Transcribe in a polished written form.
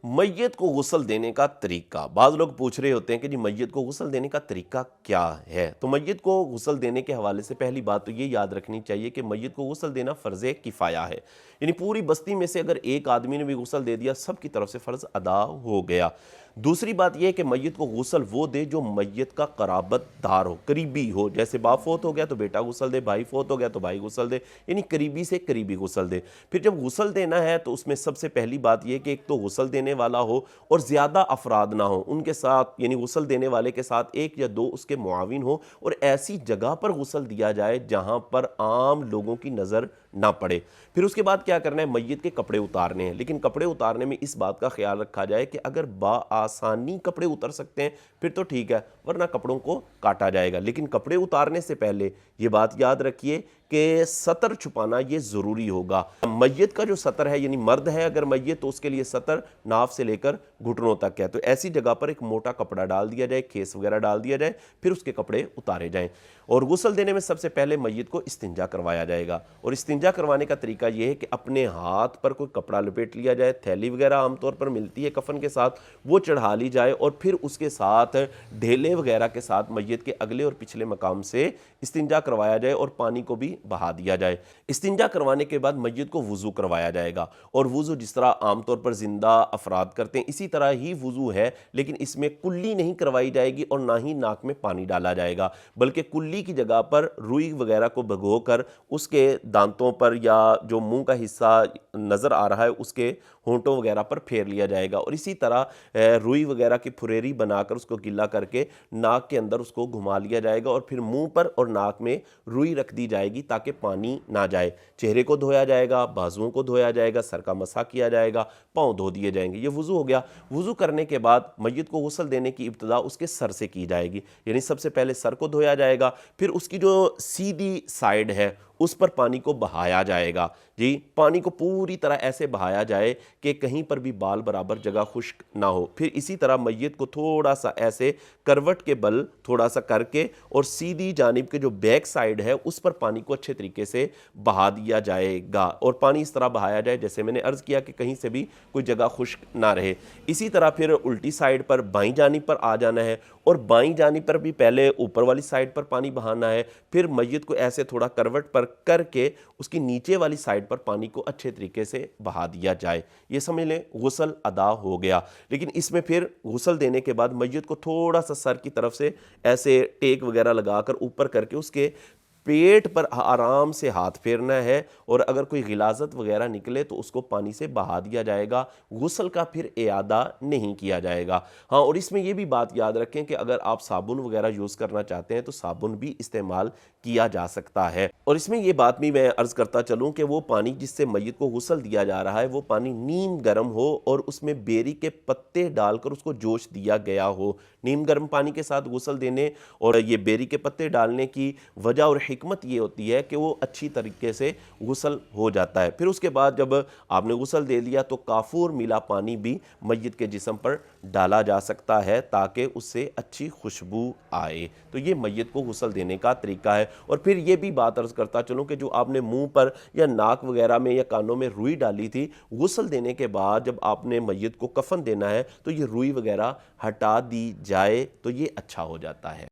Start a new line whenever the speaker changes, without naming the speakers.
मैयत को गुस्ल देने का तरीका। बाज़ लोग पूछ रहे होते हैं कि जी मैयत को गुस्ल देने का तरीका क्या है। तो मैयत को गुस्ल देने के हवाले से पहली बात तो ये याद रखनी चाहिए कि मैयत को गुस्ल देना फ़र्ज़ किफ़ाया है, यानी पूरी बस्ती में से अगर एक आदमी ने भी गुस्ल दे दिया सब की तरफ से फ़र्ज़ अदा हो गया। दूसरी बात यह है कि मैयत को गुस्ल वो दे जो मैयत का क़राबतदार हो, करीबी हो। जैसे बाप फोत हो गया तो बेटा गुस्ल दे, भाई फोत हो गया तो भाई गुस्ल दे, यानी करीबी से करीबी गुस्ल दे। फिर जब गुस्ल देना है तो उसमें सबसे पहली बात यह कि एक तो गुस्ल देने वाला हो और ज़्यादा अफराद ना हो उनके साथ, यानी गुस्ल देने वाले के साथ एक या दो उसके मुआविन हो, और ऐसी जगह पर गुस्ल दिया जाए जहां पर आम लोगों की नज़र ना पड़े। फिर उसके बाद क्या करना है, मैयत के कपड़े उतारने हैं, लेकिन कपड़े उतारने में इस बात का ख्याल रखा जाए कि अगर आसानी कपड़े उतर सकते हैं फिर तो ठीक है, वरना कपड़ों को काटा जाएगा। लेकिन कपड़े उतारने से पहले ये बात याद रखिए कि सतर छुपाना ये ज़रूरी होगा। मैयत का जो सतर है, यानी मर्द है अगर मैयत, तो उसके लिए सतर नाफ से लेकर घुटनों तक है। तो ऐसी जगह पर एक मोटा कपड़ा डाल दिया जाए, खेस वगैरह डाल दिया जाए, फिर उसके कपड़े उतारे जाएं। और गुस्ल देने में सबसे पहले मैयत को इस्तिंजा करवाया जाएगा। और इस्तिंजा करवाने का तरीका यह है कि अपने हाथ पर कोई कपड़ा लपेट लिया जाए, थैली वगैरह आमतौर पर मिलती है कफन के साथ, वो चढ़ा ली जाए, और फिर उसके साथ ढेले वगैरह के साथ मैयत के अगले और पिछले मकाम से इस्तिंजा करवाया जाए और पानी को भी बहा दिया जाए। इस्तिंजा करवाने के बाद मैयत को वुज़ू करवाया जाएगा, और वुज़ू जिस तरह आमतौर पर जिंदा अफराद करते हैं इसी तरह ही वुज़ू है, लेकिन इसमें कुल्ली नहीं करवाई जाएगी और ना ही नाक में पानी डाला जाएगा, बल्कि कुल्ली की जगह पर रुई वगैरह को भिगोकर उसके दांतों पर या जो मुंह का हिस्सा नज़र आ रहा है उसके होंठों वगैरह पर फेर लिया जाएगा। और इसी तरह रुई वगैरह की फुरेरी बनाकर उसको गिला करके नाक के अंदर उसको घुमा लिया जाएगा, और फिर मुंह पर और नाक में रुई रख दी जाएगी ताकि पानी ना जाए। चेहरे को धोया जाएगा, बाजुओं को धोया जाएगा, सर का मसा किया जाएगा, पाँव धो दिए जाएंगे। ये वुज़ू हो गया। वुज़ू करने के बाद मैयत को गुस्ल देने की इब्तिदा उसके सर से की जाएगी, यानी सबसे पहले सर को धोया जाएगा, फिर उसकी जो सीधी साइड है उस पर पानी को बहाया जाएगा। जी, पानी को पूरी तरह ऐसे बहाया जाए कि कहीं पर भी बाल बराबर जगह खुश्क ना हो। फिर इसी तरह मैयत को थोड़ा सा ऐसे करवट के बल थोड़ा सा करके और सीधी जानिब के जो बैक साइड है उस पर पानी को अच्छे तरीके से बहा दिया जाएगा, और पानी इस तरह बहाया जाए जैसे मैंने अर्ज़ किया कि कहीं से भी कोई जगह खुश्क ना रहे। इसी तरह फिर उल्टी साइड पर बाईं जानिब पर आ जाना है, और बाईं जानिब पर भी पहले ऊपर वाली साइड पर पानी बहाना है, फिर मैयत को ऐसे थोड़ा करवट पर करके उसकी नीचे वाली साइड पर पानी को अच्छे तरीके से बहा दिया जाए। ये समझ लें गुस्ल अदा हो गया। लेकिन इसमें फिर गुस्ल देने के बाद मैयत को थोड़ा सा सर की तरफ से ऐसे टेक वगैरह लगाकर ऊपर करके उसके पेट पर आराम से हाथ फेरना है, और अगर कोई गिलाजत वगैरह निकले तो उसको पानी से बहा दिया जाएगा। गुस्ल का फिर इयादा नहीं किया जाएगा। हाँ, और इसमें यह भी बात याद रखें कि अगर आप साबुन वगैरह यूज़ करना चाहते हैं तो साबुन भी इस्तेमाल किया जा सकता है। और इसमें यह बात भी मैं अर्ज़ करता चलूँ कि वो पानी जिससे मैयत को गुस्ल दिया जा रहा है वो पानी नीम गर्म हो और उसमें बेरी के पत्ते डालकर उसको जोश दिया गया हो। नीम गर्म पानी के साथ गुस्ल देने और ये बेरी के पत्ते डालने की वजह और हिकमत ये होती है कि वो अच्छी तरीके से गुस्ल हो जाता है। फिर उसके बाद जब आपने गुस्ल दे लिया तो काफूर मिला पानी भी मैयत के जिस्म पर डाला जा सकता है ताकि उससे अच्छी खुशबू आए। तो ये मैयत को गुस्ल देने का तरीका है। और फिर ये भी बात अर्ज करता चलूँ कि जो आपने मुंह पर या नाक वगैरह में या कानों में रुई डाली थी, गुस्ल देने के बाद जब आपने मैयत को कफन देना है तो ये रुई वगैरह हटा दी जाए तो ये अच्छा हो जाता है।